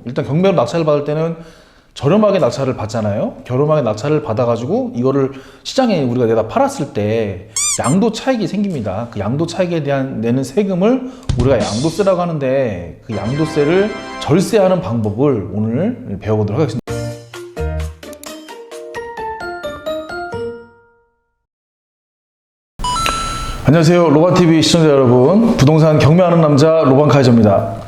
일단 경매로 낙찰을 받을 때는 저렴하게 낙찰을 받잖아요. 저렴하게 낙찰을 받아가지고 이거를 시장에 우리가 내다 팔았을 때 양도 차익이 생깁니다. 그 양도 차익에 대한 내는 세금을 우리가 양도세라고 하는데, 그 양도세를 절세하는 방법을 오늘 배워보도록 하겠습니다. 안녕하세요, 로반TV 시청자 여러분, 부동산 경매하는 남자 로반카이저입니다.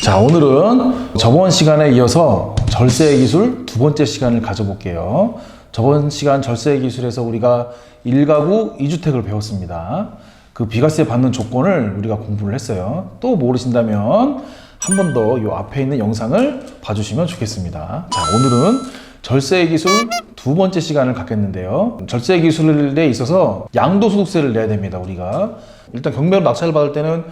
자, 오늘은 저번 시간에 이어서 절세 기술 두 번째 시간을 가져볼게요. 저번 시간 절세 기술에서 우리가 1가구 2주택을 배웠습니다. 그 비과세 받는 조건을 우리가 공부를 했어요. 또 모르신다면 한 번 더 이 앞에 있는 영상을 봐주시면 좋겠습니다. 자, 오늘은 절세 기술 두 번째 시간을 갖겠는데요. 절세 기술에 있어서 양도소득세를 내야 됩니다. 우리가 일단 경매로 낙찰을 받을 때는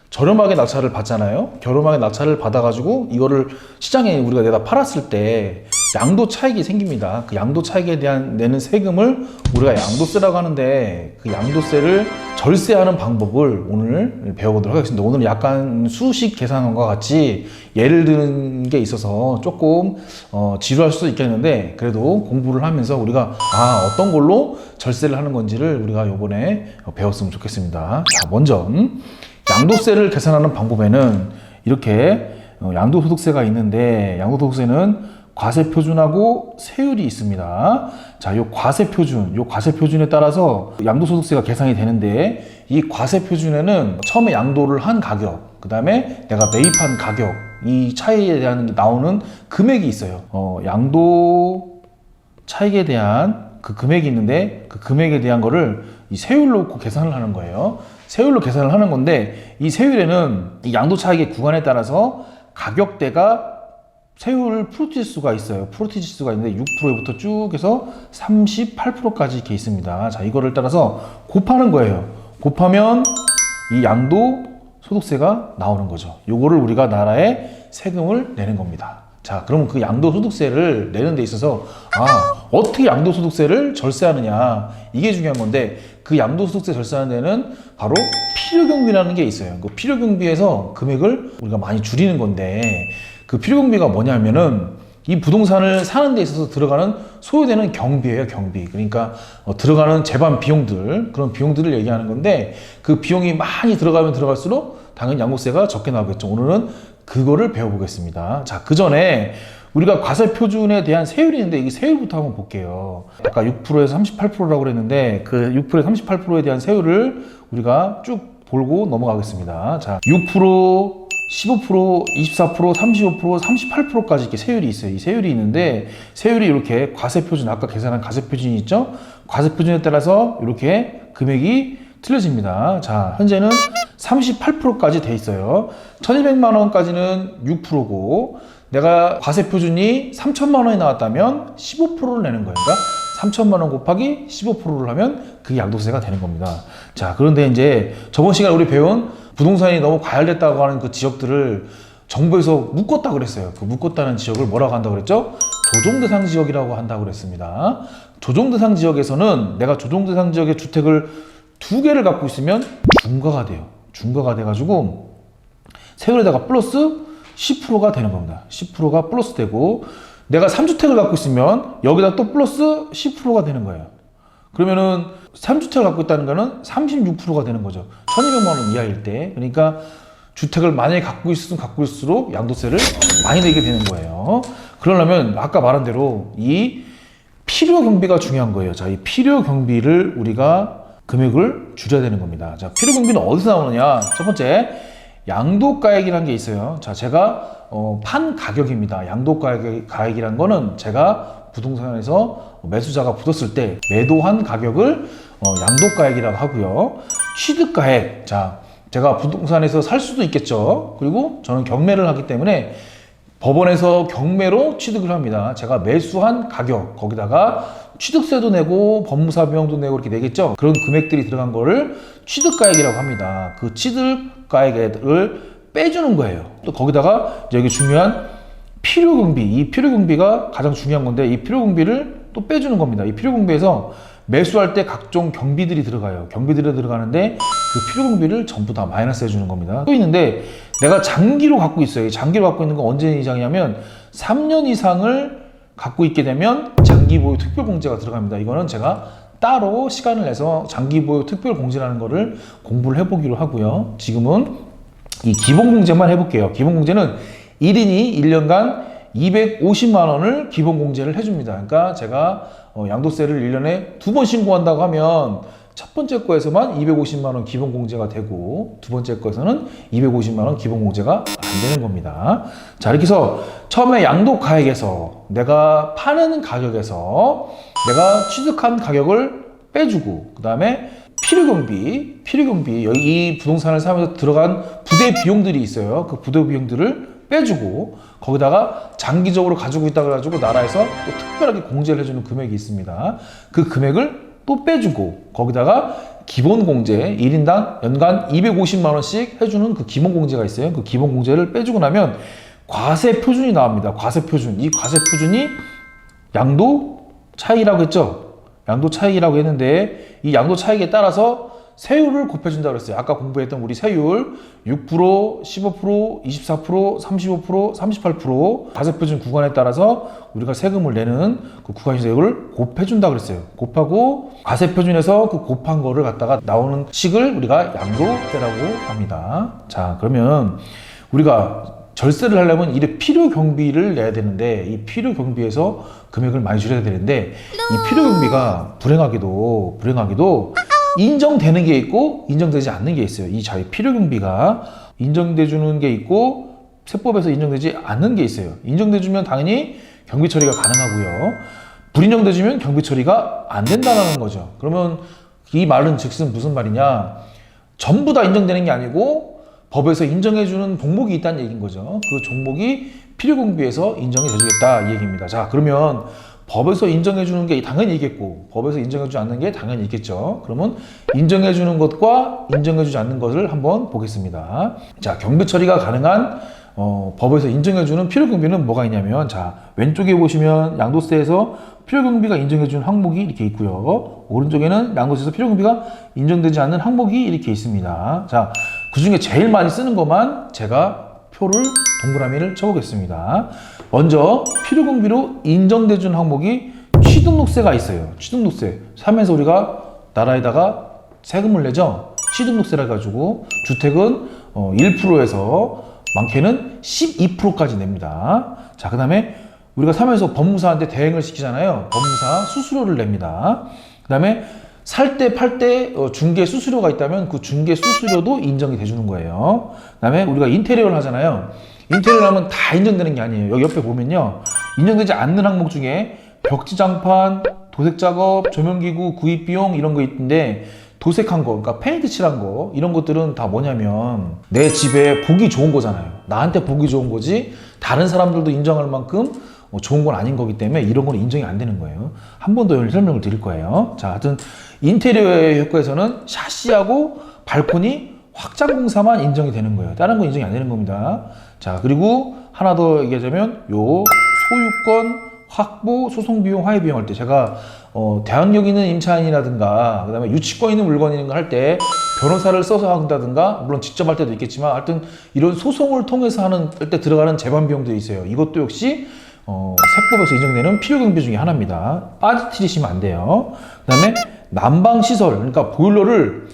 저렴하게 낙찰을 받잖아요. 저렴하게 낙찰을 받아가지고 이거를 시장에 우리가 내다 팔았을 때 양도 차익이 생깁니다. 그 양도 차익에 대한 내는 세금을 우리가 양도세라고 하는데, 그 양도세를 절세하는 방법을 오늘 배워보도록 하겠습니다. 오늘 약간 수식 계산과 같이 예를 드는 게 있어서 조금 지루할 수도 있겠는데, 그래도 공부를 하면서 우리가 어떤 걸로 절세를 하는 건지를 우리가 이번에 배웠으면 좋겠습니다. 자, 먼저 양도세를 계산하는 방법에는 이렇게 양도소득세가 있는데, 양도소득세는 과세표준하고 세율이 있습니다. 자, 요 과세표준에 따라서 양도소득세가 계산이 되는데, 이 과세표준에는 처음에 양도를 한 가격, 그 다음에 내가 매입한 가격, 이 차이에 대한 나오는 금액이 있어요. 양도 차익에 대한 그 금액이 있는데, 그 금액에 대한 거를 이 세율로 계산을 하는 거예요. 세율로 계산을 하는 건데, 이 세율에는 이 양도 차익의 구간에 따라서 가격대가 세율을 프로티지수가 있어요. 프로티지수가 있는데 6%부터 쭉 해서 38%까지 이렇게 있습니다. 자, 이거를 따라서 곱하는 거예요. 곱하면 이 양도 소득세가 나오는 거죠. 요거를 우리가 나라에 세금을 내는 겁니다. 자, 그러면 그 양도소득세를 내는 데 있어서 어떻게 양도소득세를 절세하느냐, 이게 중요한 건데, 그 양도소득세 절세하는 데는 바로 필요경비라는 게 있어요. 그 필요경비에서 금액을 우리가 많이 줄이는 건데, 그 필요경비가 뭐냐면은 이 부동산을 사는 데 있어서 들어가는 소요되는 경비예요. 경비. 그러니까 들어가는 제반 비용들, 그런 비용들을 얘기하는 건데, 그 비용이 많이 들어가면 들어갈수록 당연히 양도세가 적게 나오겠죠. 오늘은 그거를 배워보겠습니다. 자, 그 전에 우리가 과세표준에 대한 세율이 있는데, 이 세율부터 한번 볼게요. 아까 6%에서 38%라고 그랬는데, 그 6%에서 38%에 대한 세율을 우리가 쭉 볼고 넘어가겠습니다. 자, 6%, 15%, 24%, 35%, 38%까지 이렇게 세율이 있어요. 이 세율이 있는데, 세율이 이렇게 과세표준, 아까 계산한 과세표준이 있죠? 과세표준에 따라서 이렇게 금액이 틀려집니다. 자, 현재는 38%까지 돼 있어요. 1200만 원까지는 6%고, 내가 과세표준이 3000만 원이 나왔다면 15%를 내는 거예요. 그러니까 3000만 원 곱하기 15%를 하면 그게 양도세가 되는 겁니다. 자, 그런데 이제 저번 시간에 우리 배운 부동산이 너무 과열됐다고 하는 그 지역들을 정부에서 묶었다 그랬어요. 그 묶었다는 지역을 뭐라고 한다고 그랬죠? 조정대상 지역이라고 한다고 그랬습니다. 조정대상 지역에서는 내가 조정대상 지역의 주택을 2개를 갖고 있으면 중과가 돼요. 중과가 돼가지고 세율에다가 플러스 10%가 되는 겁니다. 10%가 플러스 되고, 내가 3주택을 갖고 있으면 여기다 또 플러스 10%가 되는 거예요. 그러면은 3주택을 갖고 있다는 거는 36%가 되는 거죠. 1200만 원 이하일 때. 그러니까 주택을 만약에 갖고 있으면 갖고 있을수록 양도세를 많이 내게 되는 거예요. 그러려면 아까 말한 대로 이 필요경비가 중요한 거예요. 자, 이 필요경비를 우리가 금액을 줄여야 되는 겁니다. 자, 필요경비는 어디서 나오느냐? 첫 번째, 양도가액이라는 게 있어요. 자, 제가 판 가격입니다. 양도가액이라는 거는 제가 부동산에서 매수자가 붙었을 때 매도한 가격을 양도가액이라고 하고요. 취득가액, 자, 제가 부동산에서 살 수도 있겠죠. 그리고 저는 경매를 하기 때문에 법원에서 경매로 취득을 합니다. 제가 매수한 가격, 거기다가 취득세도 내고 법무사 비용도 내고 이렇게 내겠죠. 그런 금액들이 들어간 거를 취득가액이라고 합니다. 그 취득가액을 빼주는 거예요. 또 거기다가 여기 중요한 필요경비, 이 필요경비가 가장 중요한 건데, 이 필요경비를 또 빼주는 겁니다. 이 필요경비에서 매수할 때 각종 경비들이 들어가요. 경비들이 들어가는데 그 필요 경비를 전부 다 마이너스 해주는 겁니다. 또 있는데 내가 장기로 갖고 있어요. 장기로 갖고 있는 건 언제 이상이냐면 3년 이상을 갖고 있게 되면 장기 보유 특별 공제가 들어갑니다. 이거는 제가 따로 시간을 내서 장기 보유 특별 공제라는 거를 공부를 해보기로 하고요. 지금은 이 기본 공제만 해볼게요. 기본 공제는 1인이 1년간 250만 원을 기본 공제를 해줍니다. 그러니까 제가 양도세를 1년에 2번 신고한다고 하면 첫 번째 거에서만 250만 원 기본 공제가 되고 두 번째 거에서는 250만 원 기본 공제가 안 되는 겁니다. 자, 이렇게 해서 처음에 양도가액에서 내가 파는 가격에서 내가 취득한 가격을 빼주고 그 다음에 필요경비 여기 이 부동산을 사면서 들어간 부대 비용들이 있어요. 그 부대 비용들을 빼주고 거기다가 장기적으로 가지고 있다 그래가지고 나라에서 또 특별하게 공제를 해주는 금액이 있습니다. 그 금액을 또 빼주고 거기다가 기본 공제 1인당 연간 250만 원씩 해주는 그 기본 공제가 있어요. 그 기본 공제를 빼주고 나면 과세 표준이 나옵니다. 과세 표준. 이 과세 표준이 양도 차익이라고 했죠. 양도 차익이라고 했는데 이 양도 차익에 따라서 세율을 곱해준다 그랬어요. 아까 공부했던 우리 세율 6%, 15%, 24%, 35%, 38% 과세표준 구간에 따라서 우리가 세금을 내는 그 구간세율을 곱해준다 그랬어요. 곱하고 과세표준에서 그 곱한 거를 갖다가 나오는 식을 우리가 양도세라고 합니다. 자, 그러면 우리가 절세를 하려면 이래 필요 경비를 내야 되는데 이 필요 경비에서 금액을 많이 줄여야 되는데 이 필요 경비가 불행하게도 인정되는 게 있고 인정되지 않는 게 있어요. 이 자기 필요 경비가 인정돼 주는 게 있고 세법에서 인정되지 않는 게 있어요. 인정돼 주면 당연히 경비 처리가 가능하고요. 불인정돼 주면 경비 처리가 안 된다는 거죠. 그러면 이 말은 즉슨 무슨 말이냐? 전부 다 인정되는 게 아니고 법에서 인정해주는 종목이 있다는 얘기인 거죠. 그 종목이 필요경비에서 인정이 돼주겠다 이 얘기입니다. 자, 그러면 법에서 인정해주는 게 당연히 있겠고 법에서 인정해주지 않는 게 당연히 있겠죠. 그러면 인정해주는 것과 인정해주지 않는 것을 한번 보겠습니다. 자, 경비 처리가 가능한 법에서 인정해주는 필요경비는 뭐가 있냐면 자, 왼쪽에 보시면 양도세에서 필요경비가 인정해주는 항목이 이렇게 있고요. 오른쪽에는 양도세에서 필요경비가 인정되지 않는 항목이 이렇게 있습니다. 자, 그 중에 제일 많이 쓰는 것만 제가 표를 동그라미를 쳐보겠습니다. 먼저 필요경비로 인정돼준 항목이 취등록세가 있어요. 취등록세 사면서 우리가 나라에다가 세금을 내죠. 취등록세라 가지고 주택은 1%에서 많게는 12%까지 냅니다. 자, 그 다음에 우리가 사면서 법무사한테 대행을 시키잖아요. 법무사 수수료를 냅니다. 그 다음에 살 때, 팔 때 중개 수수료가 있다면 그 중개 수수료도 인정이 돼주는 거예요. 그 다음에 우리가 인테리어를 하잖아요. 인테리어를 하면 다 인정되는 게 아니에요. 여기 옆에 보면요. 인정되지 않는 항목 중에 벽지장판, 도색작업, 조명기구, 구입비용 이런 거 있는데 도색한 거, 그러니까 페인트 칠한 거 이런 것들은 다 뭐냐면 내 집에 보기 좋은 거잖아요. 나한테 보기 좋은 거지 다른 사람들도 인정할 만큼 좋은 건 아닌 거기 때문에 이런 건 인정이 안 되는 거예요. 한 번 더 설명을 드릴 거예요. 자, 하여튼 인테리어의 효과에서는 샤시하고 발코니 확장 공사만 인정이 되는 거예요. 다른 건 인정이 안 되는 겁니다. 자, 그리고 하나 더 얘기하자면 요 소유권 확보 소송 비용 화해 비용 할 때 제가 대항력 있는 임차인이라든가 그다음에 유치권 있는 물건 이런 거 할 때 변호사를 써서 한다든가 물론 직접 할 때도 있겠지만 하여튼 이런 소송을 통해서 하는 때 들어가는 재반 비용들이 있어요. 이것도 역시 세법에서 인정되는 필요경비 중에 하나입니다. 빠지트리시면 안 돼요. 그 다음에 난방시설, 그러니까 보일러를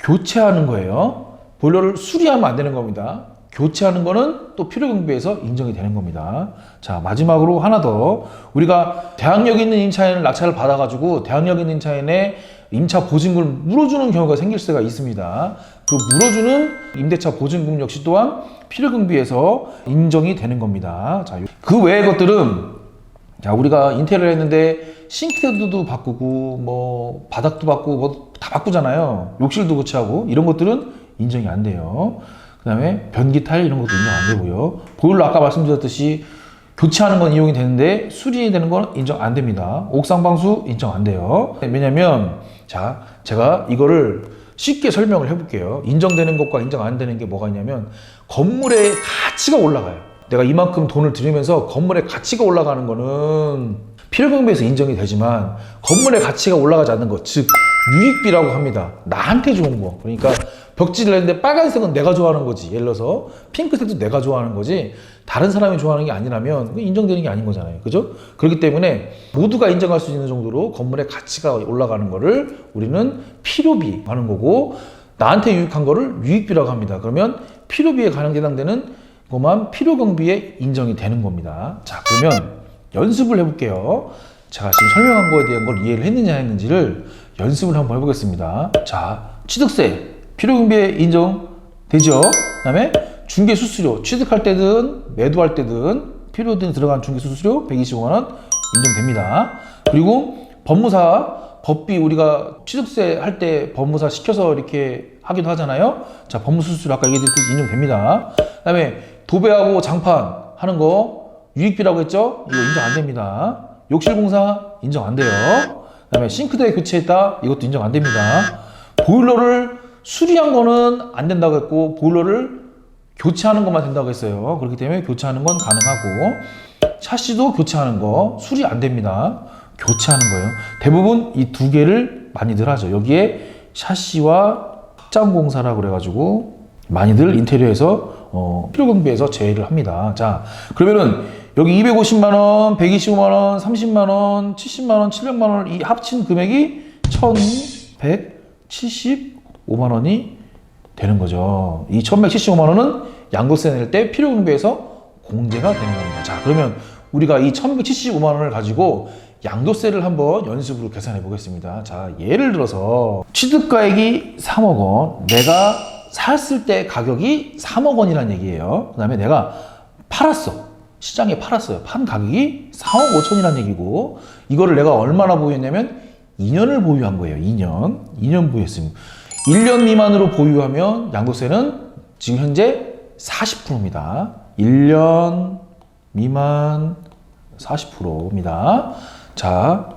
교체하는 거예요. 보일러를 수리하면 안 되는 겁니다. 교체하는 거는 또 필요경비에서 인정이 되는 겁니다. 자, 마지막으로 하나 더. 우리가 대항력 있는 임차인을 낙찰을 받아가지고 대항력 있는 임차인의 임차 보증금을 물어주는 경우가 생길 수가 있습니다. 그 물어주는 임대차 보증금 역시 또한 필요경비에서 인정이 되는 겁니다. 자, 그 외의 것들은 자, 우리가 인테리어를 했는데 싱크대도 바꾸고 뭐 바닥도 바꾸고 뭐 다 바꾸잖아요. 욕실도 교체하고 이런 것들은 인정이 안 돼요. 그 다음에 변기 타일 이런 것도 인정 안 되고요. 보일러 아까 말씀드렸듯이 교체하는 건 이용이 되는데 수리되는 건 인정 안 됩니다. 옥상 방수 인정 안 돼요. 왜냐면 자, 제가 이거를 쉽게 설명을 해볼게요. 인정되는 것과 인정 안 되는 게 뭐가 있냐면 건물의 가치가 올라가요. 내가 이만큼 돈을 들이면서 건물의 가치가 올라가는 거는 필요경비에서 인정이 되지만 건물의 가치가 올라가지 않는 것, 즉 유익비라고 합니다. 나한테 좋은 거. 그러니까 벽지를 했는데 빨간색은 내가 좋아하는 거지. 예를 들어서 핑크색도 내가 좋아하는 거지. 다른 사람이 좋아하는 게 아니라면 인정되는 게 아닌 거잖아요. 그죠? 그렇기 때문에 모두가 인정할 수 있는 정도로 건물의 가치가 올라가는 거를 우리는 필요비 하는 거고, 나한테 유익한 거를 유익비라고 합니다. 그러면 필요비에 해당되는 것만 필요경비에 인정이 되는 겁니다. 자, 그러면 연습을 해볼게요. 제가 지금 설명한 거에 대한 걸 이해를 했느냐 했는지를 연습을 한번 해보겠습니다. 자, 취득세 필요경비에 인정되죠? 그 다음에 중개수수료, 취득할 때든 매도할 때든 필요든 들어간 중개수수료 125만 원 인정됩니다. 그리고 법무사, 법비 우리가 취득세 할 때 법무사 시켜서 이렇게 하기도 하잖아요. 자, 법무수수료 아까 얘기했듯이 인정됩니다. 그 다음에 도배하고 장판 하는 거 유익비라고 했죠? 이거 인정 안 됩니다. 욕실공사 인정 안 돼요. 그 다음에 싱크대 교체했다, 이것도 인정 안 됩니다. 보일러를 수리한 거는 안 된다고 했고 보일러를 교체하는 것만 된다고 했어요. 그렇기 때문에 교체하는 건 가능하고, 샤시도 교체하는 거 수리 안 됩니다. 교체하는 거예요. 대부분 이 두 개를 많이들 하죠. 여기에 샤시와 확장공사라고 그래가지고 많이들 인테리어에서 필요경비에서 제외를 합니다. 자, 그러면은 여기 250만 원, 125만 원, 30만 원, 70만 원, 700만 원을 이 합친 금액이 1,175만 원이 되는 거죠. 이 1,175만 원은 양도세 낼 때 필요경비에서 공제가 되는 겁니다. 자, 그러면 우리가 이 1,175만 원을 가지고 양도세를 한번 연습으로 계산해 보겠습니다. 자, 예를 들어서 취득가액이 3억 원, 내가 샀을 때 가격이 3억 원이라는 얘기예요. 그 다음에 내가 팔았어. 시장에 팔았어요. 판 가격이 4억 5천이라는 얘기고, 이거를 내가 얼마나 보유했냐면 2년을 보유한 거예요. 2년 보유했습니다. 1년 미만으로 보유하면 양도세는 지금 현재 40%입니다. 1년 미만 40%입니다. 자,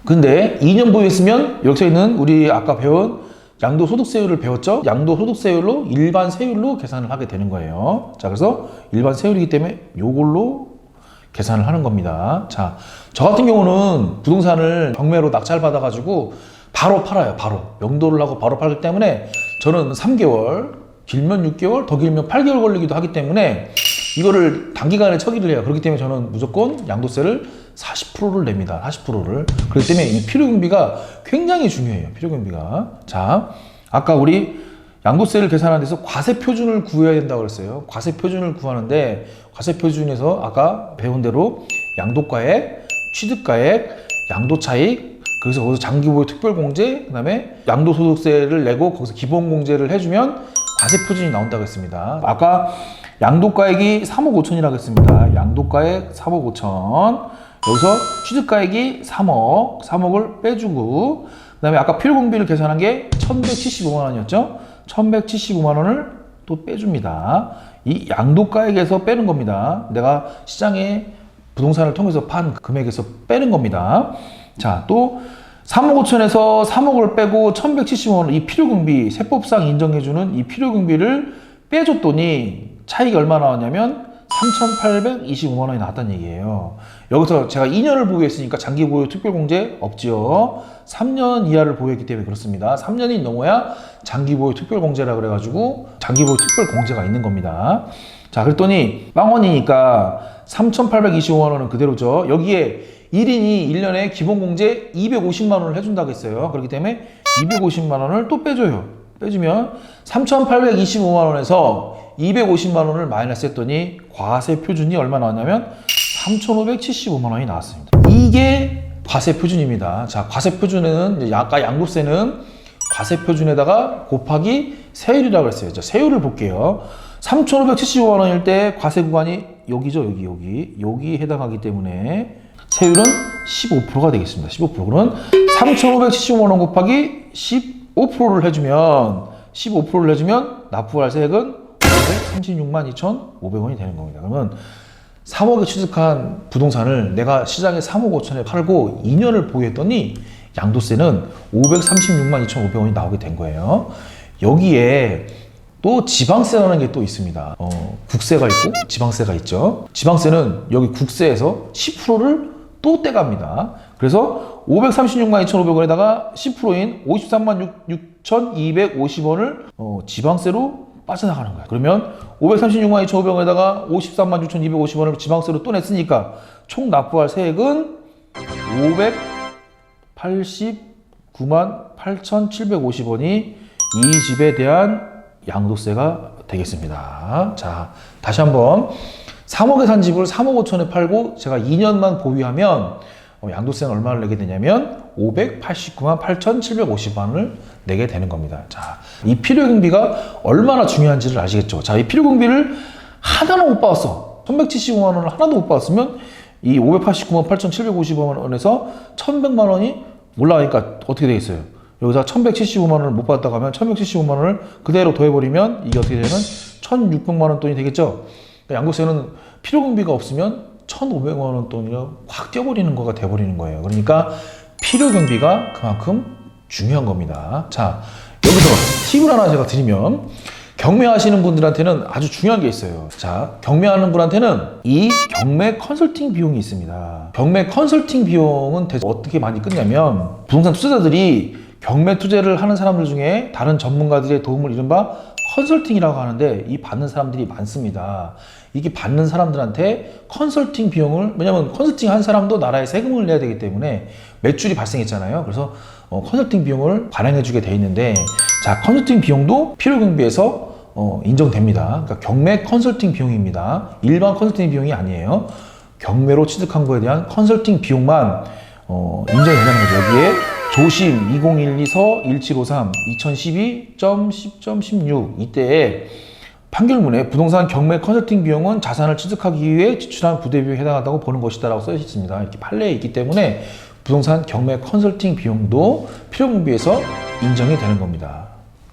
근데 2년 보유했으면 여기서 있는 우리 아까 배운 양도소득세율을 배웠죠? 양도소득세율로 일반 세율로 계산을 하게 되는 거예요. 자, 그래서 일반 세율이기 때문에 요걸로 계산을 하는 겁니다. 자, 저 같은 경우는 부동산을 경매로 낙찰받아가지고 바로 팔아요. 바로 명도를 하고 바로 팔기 때문에 저는 3개월, 길면 6개월, 더 길면 8개월 걸리기도 하기 때문에 이거를 단기간에 처리를 해요. 그렇기 때문에 저는 무조건 양도세를 40%를 냅니다. 40%를. 그렇기 때문에 이 필요경비가 굉장히 중요해요. 필요경비가. 자, 아까 우리 양도세를 계산하는 데서 과세표준을 구해야 된다고 그랬어요. 과세표준을 구하는데, 과세표준에서 아까 배운 대로 양도가액, 취득가액, 양도차익, 그래서 거기서 장기보유 특별공제, 그 다음에 양도소득세를 내고 거기서 기본공제를 해주면 과세표준이 나온다고 했습니다. 아까 양도가액이 3억 5천이라고 했습니다. 양도가액 3억 5천. 여기서 취득가액이 3억을 빼주고, 그 다음에 아까 필요경비를 계산한 게 1,175만 원이었죠? 1,175만 원을 또 빼줍니다. 이 양도가액에서 빼는 겁니다. 내가 시장에 부동산을 통해서 판 금액에서 빼는 겁니다. 자, 또 3억 5천에서 3억을 빼고 1,175만 원, 이 필요경비, 세법상 인정해주는 이 필요경비를 빼줬더니 차익이 얼마 나왔냐면 3,825만 원이 나왔다는 얘기예요. 여기서 제가 2년을 보유했으니까 장기 보유 특별공제 없죠. 3년 이하를 보유했기 때문에 그렇습니다. 3년이 넘어야 장기 보유 특별공제라 그래가지고 장기 보유 특별공제가 있는 겁니다. 자, 그랬더니 빵원이니까 3,825만 원은 그대로죠. 여기에 1인이 1년에 기본공제 250만 원을 해준다고 했어요. 그렇기 때문에 250만 원을 또 빼줘요. 빼주면 3,825만 원에서 250만 원을 마이너스 했더니 과세 표준이 얼마 나왔냐면 3,575만 원이 나왔습니다. 이게 과세 표준입니다. 자, 과세 표준에는 이제 아까 양도세는 과세 표준에다가 곱하기 세율이라고 했어요. 자, 세율을 볼게요. 3,575만 원일 때 과세 구간이 여기죠. 여기 해당하기 때문에 세율은 15%가 되겠습니다. 15%. 그러면 3,575만 원 곱하기 15%를 해주면 납부할 세액은 536만 2,500원이 되는 겁니다. 그러면 3억에 취득한 부동산을 내가 시장에 3억 5천에 팔고 2년을 보유했더니 양도세는 536만 2,500원이 나오게 된 거예요. 여기에 또 지방세라는 게 또 있습니다. 국세가 있고 지방세가 있죠. 지방세는 여기 국세에서 10%를 또 떼갑니다. 그래서 536만 2,500원에다가 10%인 53만 6,250원을 지방세로 빠져나가는 거예요. 그러면 536만 2,500원에다가 53만 6,250원을 지방세로 또 냈으니까 총 납부할 세액은 589만 8,750원이 이 집에 대한 양도세가 되겠습니다. 자, 다시 한번 3억에 산 집을 3억 5천에 팔고 제가 2년만 보유하면 양도세는 얼마를 내게 되냐면 589만 8,750원을 내게 되는 겁니다. 자, 이 필요경비가 얼마나 중요한지를 아시겠죠? 자, 이 필요경비를 하나도 못 받았어. 1,175만 원을 하나도 못 받았으면 이 589만 8,750원에서 1,100만 원이 올라가니까 어떻게 되겠어요? 여기서 1,175만 원을 못 받았다고 하면 1,175만 원을 그대로 더해버리면 이게 어떻게 되면 1,600만 원 돈이 되겠죠? 그러니까 양도세는 필요경비가 없으면 1,500만 원 돈이요 확 뛰어버리는 거가 돼버리는 거예요. 그러니까 필요경비가 그만큼 중요한 겁니다. 자, 여기서 팁을 하나 제가 드리면 경매하시는 분들한테는 아주 중요한 게 있어요. 자, 경매하는 분한테는 이 경매 컨설팅 비용이 있습니다. 경매 컨설팅 비용은 대체 어떻게 많이 끊냐면 부동산 투자자들이 경매 투자를 하는 사람들 중에 다른 전문가들의 도움을 이른바 컨설팅이라고 하는데 이 받는 사람들이 많습니다. 이게 받는 사람들한테 컨설팅 비용을, 왜냐면 컨설팅 한 사람도 나라에 세금을 내야 되기 때문에 매출이 발생했잖아요. 그래서 컨설팅 비용을 반영해 주게 돼 있는데, 자, 컨설팅 비용도 필요경비에서 인정됩니다. 그러니까 경매 컨설팅 비용입니다. 일반 컨설팅 비용이 아니에요. 경매로 취득한 거에 대한 컨설팅 비용만 인정이 된다는 거죠. 여기에 조심 2012서 1753 2012.10.16 이때에 판결문에 부동산 경매 컨설팅 비용은 자산을 취득하기 위해 지출한 부대 비용에 해당한다고 보는 것이다 라고 써 있습니다. 이렇게 판례에 있기 때문에 부동산 경매 컨설팅 비용도 필요경비에서 인정이 되는 겁니다.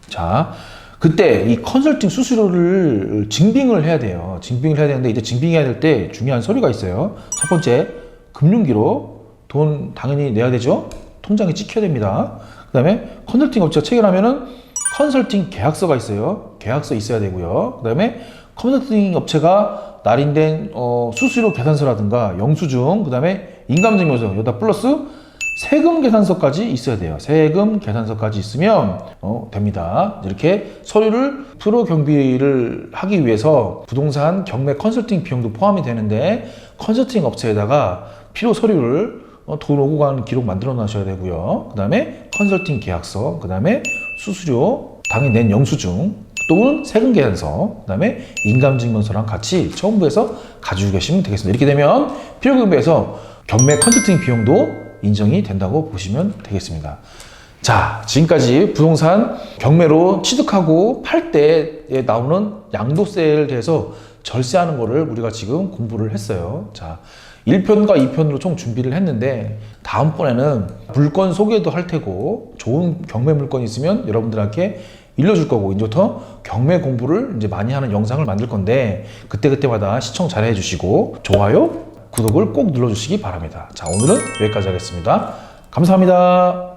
자, 그때 이 컨설팅 수수료를 증빙을 해야 돼요. 증빙을 해야 되는데 이제 증빙해야 될 때 중요한 서류가 있어요. 첫 번째, 금융기록, 돈 당연히 내야 되죠. 통장에 찍혀야 됩니다. 그 다음에 컨설팅 업체가 체결하면은 컨설팅 계약서가 있어요. 계약서 있어야 되고요. 그 다음에 컨설팅 업체가 날인된 수수료 계산서라든가 영수증, 그 다음에 인감증명서, 여기다 플러스 세금 계산서까지 있어야 돼요. 세금 계산서까지 있으면 됩니다. 이렇게 서류를 프로 경비를 하기 위해서 부동산 경매 컨설팅 비용도 포함이 되는데 컨설팅 업체에다가 필요 서류를 돈 오고 가는 기록 만들어 놔셔야 되고요. 그 다음에 컨설팅 계약서, 그 다음에 수수료, 당연히 낸 영수증, 또는 세금 계산서, 그 다음에 인감증명서랑 같이 첨부해서 가지고 계시면 되겠습니다. 이렇게 되면 필요경비에서 경매 컨설팅 비용도 인정이 된다고 보시면 되겠습니다. 자, 지금까지 부동산 경매로 취득하고 팔 때에 나오는 양도세에 대해서 절세하는 거를 우리가 지금 공부를 했어요. 자, 1편과 2편으로 총 준비를 했는데 다음번에는 물건 소개도 할 테고 좋은 경매 물건이 있으면 여러분들한테 일러줄 거고 이제부터 경매 공부를 이제 많이 하는 영상을 만들 건데 그때그때마다 시청 잘 해주시고 좋아요, 구독을 꼭 눌러주시기 바랍니다. 자, 오늘은 여기까지 하겠습니다. 감사합니다.